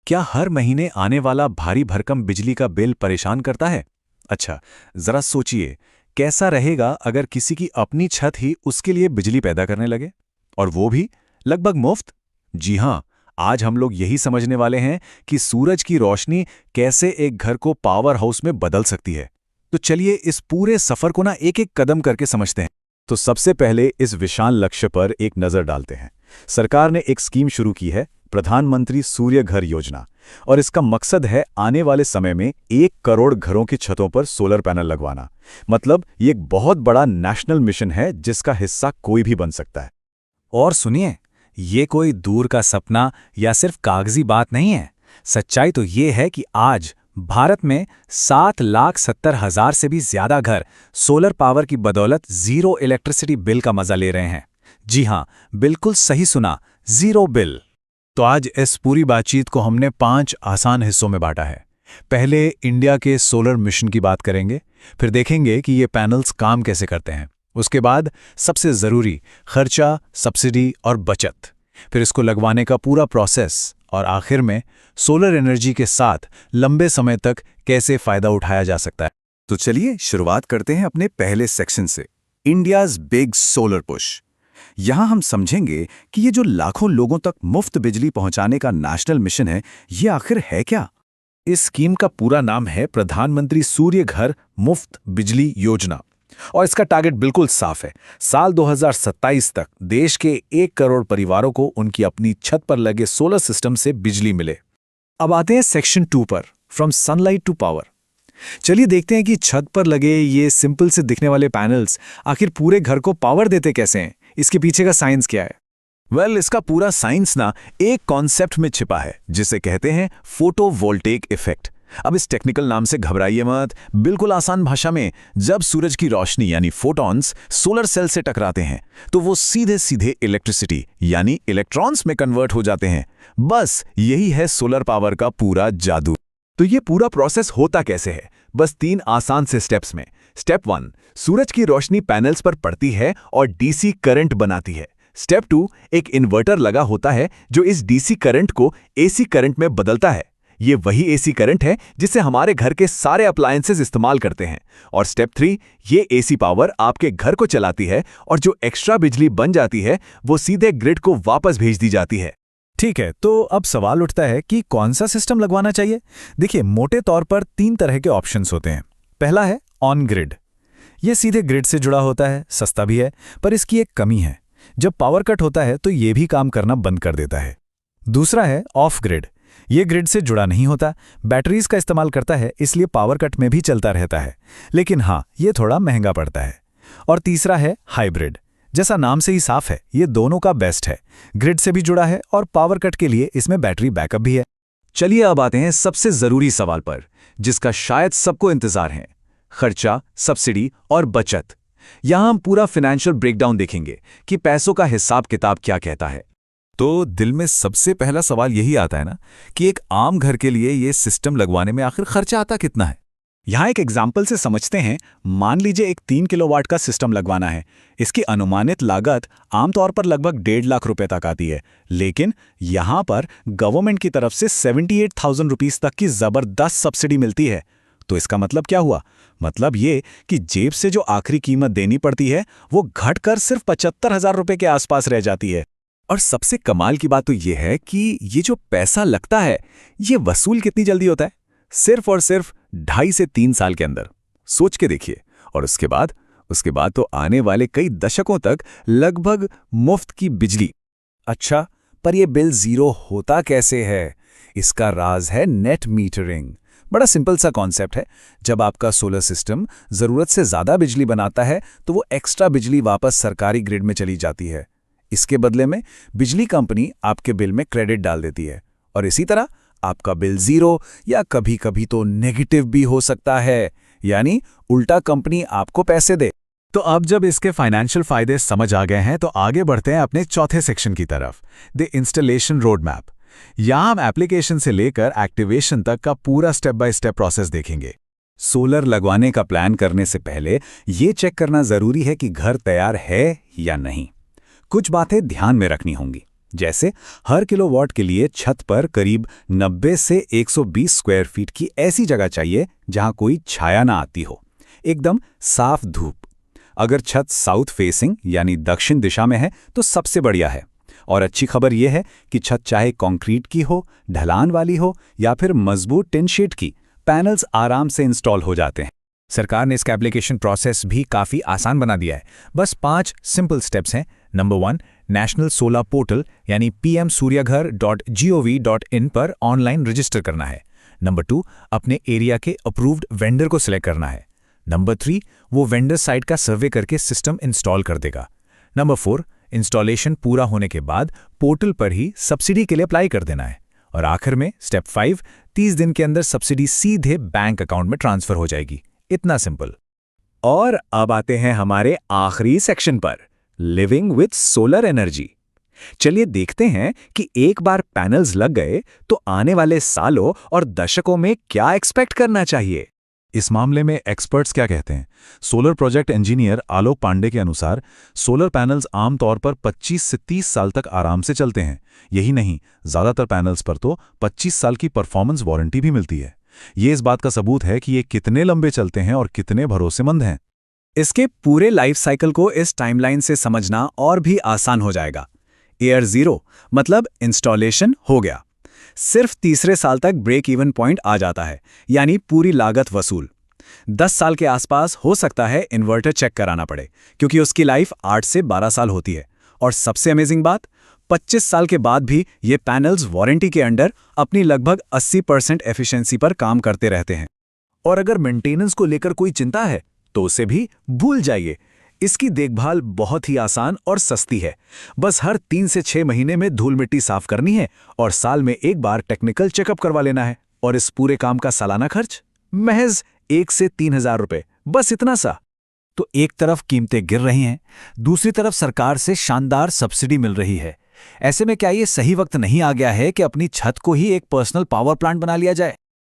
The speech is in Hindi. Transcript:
क्या हर महीने आने वाला भारी भरकम बिजली का बिल परेशान करता है? अच्छा, जरा सोचिए, कैसा रहेगा अगर किसी की अपनी छत ही उसके लिए बिजली पैदा करने लगे? और वो भी लगभग मुफ्त? जी हां, आज हम लोग यही समझने वाले हैं कि सूरज की रोशनी कैसे एक घर को पावर हाउस में बदल सकती है। तो चलिए इस पूरे सफर को एक एक कदम करके समझते हैं। तो सबसे पहले इस विशाल लक्ष्य पर एक नजर डालते हैं। सरकार ने एक स्कीम शुरू की है, प्रधानमंत्री सूर्य घर योजना, और इसका मकसद है आने वाले समय में 1 करोड़ घरों की छतों पर सोलर पैनल लगवाना। मतलब ये एक बहुत बड़ा नेशनल मिशन है जिसका हिस्सा कोई भी बन सकता है। और सुनिए, ये कोई दूर का सपना या सिर्फ कागजी बात नहीं है। सच्चाई तो ये है कि आज भारत में 7,70,000 से भी ज्यादा घर सोलर पावर की बदौलत जीरो इलेक्ट्रिसिटी बिल का मजा ले रहे हैं। जी हां, बिल्कुल सही सुना, जीरो बिल। तो आज इस पूरी बातचीत को हमने 5 आसान हिस्सों में बांटा है। पहले इंडिया के सोलर मिशन की बात करेंगे, फिर देखेंगे कि ये पैनल्स काम कैसे करते हैं। उसके बाद सबसे ज़रूरी खर्चा, सब्सिडी और बचत, फिर इसको लगवाने का पूरा प्रोसेस, और आखिर में सोलर एनर्जी के साथ लंबे समय तक कैसे फ़ायदा उठाया जा सकता है। तो चलिए शुरुआत करते हैं अपने पहले सेक्शन से, इंडियाज़ बिग सोलर पुश। यहाँ हम समझेंगे कि ये जो लाखों लोगों तक मुफ्त बिजली पहुंचाने का नेशनल मिशन है, ये आखिर है क्या? इस स्कीम का पूरा नाम है प्रधानमंत्री सूर्य घर मुफ्त बिजली योजना, और इसका टारगेट बिल्कुल साफ है। साल 2027 तक देश के 1 करोड़ परिवारों को उनकी अपनी छत पर लगे सोलर सिस्टम से बिजली मिले। अब आते हैं सेक्शन 2 पर, फ्रॉम सनलाइट टू पावर। चलिए देखते हैं कि छत पर लगे ये सिंपल से दिखने वाले पैनल्स आखिर पूरे घर को पावर देते कैसे हैं। इसके पीछे का साइंस क्या है? इसका पूरा साइंस एक कॉन्सेप्ट में छिपा है जिसे कहते हैं फोटोवोल्टेइक इफेक्ट। अब इस टेक्निकल नाम से घबराइए मत। बिल्कुल आसान भाषा में, जब सूरज की रोशनी यानी फोटॉन्स सोलर सेल से टकराते हैं तो वो सीधे सीधे इलेक्ट्रिसिटी यानी इलेक्ट्रॉन्स में कन्वर्ट हो जाते हैं। बस यही है सोलर पावर का पूरा जादू। तो ये पूरा प्रोसेस होता कैसे है? बस 3 आसान से स्टेप्स में। स्टेप 1, सूरज की रोशनी पैनल्स पर पड़ती है और डीसी करंट बनाती है। स्टेप 2, एक इन्वर्टर लगा होता है जो इस डीसी करंट को एसी करंट में बदलता है। ये वही एसी करंट है जिसे हमारे घर के सारे अप्लायंसेस इस्तेमाल करते हैं। और स्टेप 3, ये एसी पावर आपके घर को चलाती है और जो एक्स्ट्रा बिजली बन जाती है वो सीधे ग्रिड को वापस भेज दी जाती है। ठीक है, तो अब सवाल उठता है कि कौन सा सिस्टम लगवाना चाहिए। देखिए, मोटे तौर पर 3 तरह के ऑप्शंस होते हैं। पहला है ऑन ग्रिड। ये सीधे ग्रिड से जुड़ा होता है, सस्ता भी है, पर इसकी एक कमी है, जब पावर कट होता है तो ये भी काम करना बंद कर देता है। दूसरा है ऑफ ग्रिड। ये ग्रिड से जुड़ा नहीं होता, बैटरीज का इस्तेमाल करता है, इसलिए पावर कट में भी चलता रहता है, लेकिन हाँ, ये थोड़ा महंगा पड़ता है। और तीसरा है हाइब्रिड। जैसा नाम से ही साफ है, ये दोनों का बेस्ट है, ग्रिड से भी जुड़ा है और पावर कट के लिए इसमें बैटरी बैकअप भी है। चलिए अब आते हैं सबसे जरूरी सवाल पर, जिसका शायद सबको इंतजार है, खर्चा, सब्सिडी और बचत। यहां हम पूरा फाइनेंशियल ब्रेकडाउन देखेंगे कि पैसों का हिसाब किताब क्या कहता है। तो दिल में सबसे पहला सवाल यही आता है ना कि एक आम घर के लिए ये सिस्टम लगवाने में आखिर खर्चा आता कितना है? यहां एक एग्जाम्पल से समझते हैं। मान लीजिए एक 3 किलोवाट का सिस्टम लगवाना है। इसकी अनुमानित लागत आमतौर पर लगभग 1.5 लाख रुपए तक आती है, लेकिन यहां पर गवर्नमेंट की तरफ से 78,000 रुपीज तक की जबरदस्त सब्सिडी मिलती है। तो इसका मतलब क्या हुआ? मतलब ये कि जेब से जो आखिरी कीमत देनी पड़ती है वो घटकर सिर्फ 75,000 रुपए के आसपास रह जाती है। और सबसे कमाल की बात तो ये है कि ये जो पैसा लगता है ये वसूल कितनी जल्दी होता है, सिर्फ और सिर्फ 2.5 से 3 साल के अंदर। सोच के देखिए। और उसके बाद तो आने वाले कई दशकों तक लगभग मुफ्त की बिजली। अच्छा, पर ये बिल जीरो होता कैसे है? इसका राज है नेट मीटरिंग। बड़ा सिंपल सा कॉन्सेप्ट है। जब आपका सोलर सिस्टम जरूरत से ज्यादा बिजली बनाता है तो वो एक्स्ट्रा बिजली वापस सरकारी ग्रिड में चली जाती है। इसके बदले में बिजली कंपनी आपके बिल में क्रेडिट डाल देती है, और इसी तरह आपका बिल जीरो या कभी कभी तो नेगेटिव भी हो सकता है, यानी उल्टा कंपनी आपको पैसे दे। तो अब जब इसके फाइनेंशियल फायदे समझ आ गए हैं तो आगे बढ़ते हैं अपने चौथे सेक्शन की तरफ, द इंस्टॉलेशन रोड मैप। यहां हम एप्लीकेशन से लेकर एक्टिवेशन तक का पूरा स्टेप बाय स्टेप प्रोसेस देखेंगे। सोलर लगवाने का प्लान करने से पहले ये चेक करना जरूरी है कि घर तैयार है या नहीं। कुछ बातें ध्यान में रखनी होंगी। जैसे हर किलोवाट के लिए छत पर करीब 90 से 120 स्क्वायर फीट की ऐसी जगह चाहिए जहां कोई छाया ना आती हो, एकदम साफ धूप। अगर छत साउथ फेसिंग यानी दक्षिण दिशा में है तो सबसे बढ़िया है। और अच्छी खबर यह है कि छत चाहे कंक्रीट की हो, ढलान वाली हो या फिर मजबूत टिन शीट की, पैनल्स आराम से इंस्टॉल हो जाते हैं। सरकार ने इसका एप्लीकेशन प्रोसेस भी काफ़ी आसान बना दिया है। बस 5 सिंपल स्टेप्स हैं। नंबर 1, नेशनल सोलर पोर्टल यानी pmsuryaghar.gov.in पर ऑनलाइन रजिस्टर करना है। नंबर 2, अपने एरिया के अप्रूव्ड वेंडर को सिलेक्ट करना है। नंबर 3, वो वेंडर साइट का सर्वे करके सिस्टम इंस्टॉल कर देगा। नंबर 4, इंस्टॉलेशन पूरा होने के बाद पोर्टल पर ही सब्सिडी के लिए अप्लाई कर देना है। और आखिर में स्टेप 5, 30 दिन के अंदर सब्सिडी सीधे बैंक अकाउंट में ट्रांसफर हो जाएगी। इतना सिंपल। और अब आते हैं हमारे आखिरी सेक्शन पर, लिविंग विथ सोलर एनर्जी। चलिए देखते हैं कि एक बार पैनल्स लग गए तो आने वाले सालों और दशकों में क्या एक्सपेक्ट करना चाहिए। इस मामले में एक्सपर्ट्स क्या कहते हैं? सोलर प्रोजेक्ट इंजीनियर आलोक पांडे के अनुसार सोलर पैनल्स आमतौर पर 25 से 30 साल तक आराम से चलते हैं। यही नहीं, ज्यादातर पैनल्स पर तो 25 साल की परफॉर्मेंस वारंटी भी मिलती है। ये इस बात का सबूत है कि ये कितने लंबे चलते हैं और कितने भरोसेमंद हैं। इसके पूरे लाइफ साइकिल को इस टाइमलाइन से समझना और भी आसान हो जाएगा। ईयर 0 मतलब इंस्टॉलेशन हो गया, सिर्फ तीसरे साल तक ब्रेक इवन पॉइंट आ जाता है, यानी पूरी लागत वसूल। 10 साल के आसपास हो सकता है इन्वर्टर चेक कराना पड़े, क्योंकि उसकी लाइफ 8 से 12 साल होती है। और सबसे अमेजिंग बात, 25 साल के बाद भी ये पैनल्स वारंटी के अंडर अपनी लगभग 80% एफिशिएंसी पर काम करते रहते हैं। और अगर मेंटेनेंस को लेकर कोई चिंता है तो उसे भी भूल जाइए। इसकी देखभाल बहुत ही आसान और सस्ती है। बस हर 3 से 6 महीने में धूल मिट्टी साफ करनी है और साल में एक बार टेक्निकल चेकअप करवा लेना है। और इस पूरे काम का सालाना खर्च महज 1 से 3,000 रुपए, बस इतना सा। तो एक तरफ कीमतें गिर रही हैं, दूसरी तरफ सरकार से शानदार सब्सिडी मिल रही है। ऐसे में क्या ये सही वक्त नहीं आ गया है कि अपनी छत को ही एक पर्सनल पावर प्लांट बना लिया जाए?